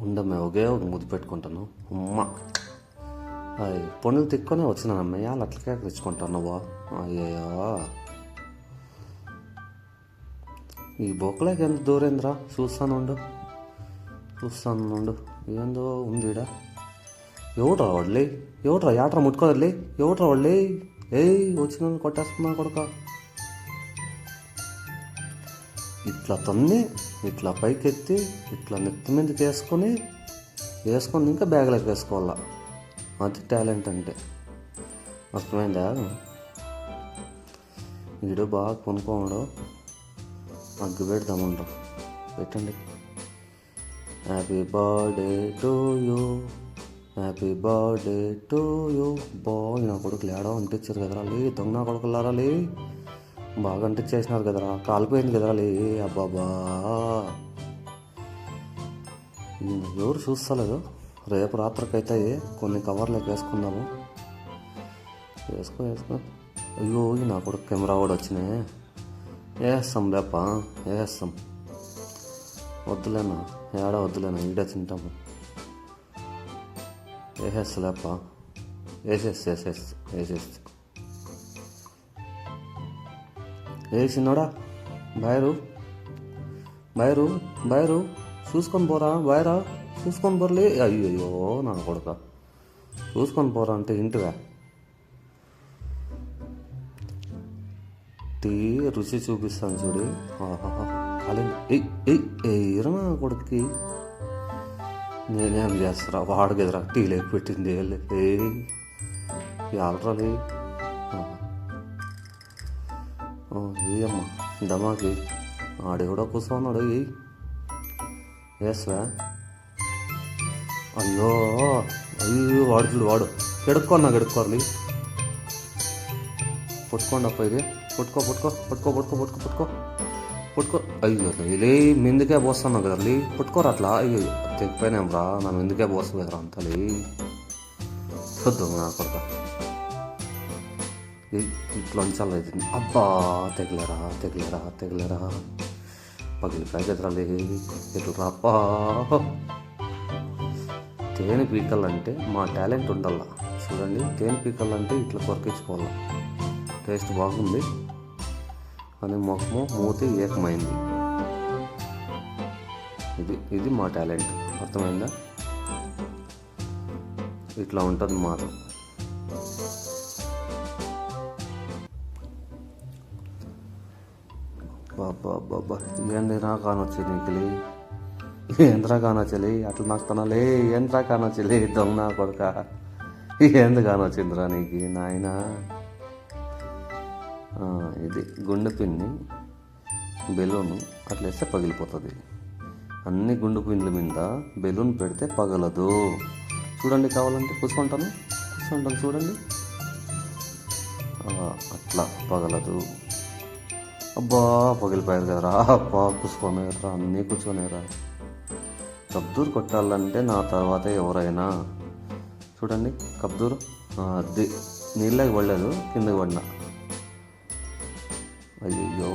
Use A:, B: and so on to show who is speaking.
A: ఉండమ్మ ఒకే ఒక ముద్దు పెట్టుకుంటాను అమ్మ. పనులు తిక్కునే వచ్చినానమ్మ, వాళ్ళు అట్లకే తెచ్చుకుంటున్నావా? అయ్యయ్యో, ఈ బొక్కలకి ఎంత దూరేంద్రా, చూస్తాను ఏందో ఉందిడా. ఎవడ్రా వాడులే, ఎవడ్రా యాట్రా ముట్టుకోదలే, ఎవడ్రా వాడులే. వచ్చిన కొట్టేస్తున్నా కొడుక. ఇట్లా తన్ని ఇట్లా పైకెత్తి ఇట్లా నెత్తి మీదకి వేసుకొని ఇంకా బ్యాగ్లోకి వేసుకోవాలా. అది టాలెంట్ అంటే, అర్థమైందా? వీడు బాగా కొనుక్కోవడం, అగ్గు పెడదామంటాం. పెట్టండి. Happy birthday to you, happy birthday to you. బాగా నా కొడుకులు ఏడో అంటించారు కదరా లే, దొంగ నా కొడుకులారా లే, బాగా అంటించేసినారు కదరా, కాలిపోయింది కదరా లే. అబ్బాబా, ఎవరు చూస్తలేదు. రేపు రాత్రికైతే కొన్ని కవర్లోకి వేసుకుందాము. వేసుకో. అయ్యో, నా కొడుకు కెమెరా కూడా వచ్చినాయి. వేస్తాం లేప, వేస్తాం. వద్దులేనా, వద్దులేనా, ఈడే తింటాము. వేసేస్తలేప, వేసినాడా. బయరు చూసుకొని పోరా, బయరా చూసుకొని పోరలే. అయ్యో నా కొడుక, చూసుకొని పోరా అంటే ఇంటివా. రుచి చూపిస్తాను చూడు. కాలేదు నా కొడుక్కి. నేనేం చేస్తారా, వాడికి ఎదురా టీ లేక పెట్టింది. ఆల్రాలే ఏమ్మా దమాకి ఆడెవడో కూర్చోన్నాడు. వేస్వా. అయ్యో వాడు చూడు, వాడు గెడుక్కోర్లీ. పట్టుకోండి అప్ప, ఇది పట్టుకో. అయ్యో లే, మెందుకే పోస్తున్నావు కదా లే, పట్టుకోరా అట్లా. అయ్యో తెగిపోయినాం రా, నన్ను ఎందుకే పోస్తుంది కదరా అంతా లే. చూద్దాం నా కొడుక, ఇట్లా ఉంచాలి. అబ్బా, తెగలేరా పగిలిపోయి కదరా లే. ఇట్లా రాపా. తేనె పీకలంటే మా టాలెంట్ ఉండాల. చూడండి, తేనె పీకలంటే ఇట్లా కొరికించుకోవాలి. టేస్ట్ బాగుంది అని మొక్కము మూతి ఏకమైంది. ఇది మా టాలెంట్, అర్థమైందా? ఇట్లా ఉంటుంది మాత్రం. బాబా, ఏందిరా కానొచ్చి నీకులే, ఏంద్రా కానొచ్చలే, అట్లా నాకు తనలే, ఏంద్రా కానొచ్చలే, దొంగ నా కొడుక. ఏంది కానొచ్చిందిరా నీకు నాయనా. ఇది గుండె పిన్ని బెలూను అట్లా వేస్తే పగిలిపోతుంది. అన్ని గుండు పిన్ల మీద బెలూన్ పెడితే పగలదు. చూడండి, కావాలంటే కూర్చుంటాను చూడండి. అట్లా పగలదు. అబ్బా, పగిలిపోయారు కదరా. అబ్బా, కూర్చోనేరా, అన్నీ కూర్చోనేరా. కబ్దూరు కొట్టాలంటే నా తర్వాత ఎవరైనా చూడండి. కబ్దూరు అది నీళ్ళకి పడలేదు, కిందకి పడినా. అయ్యో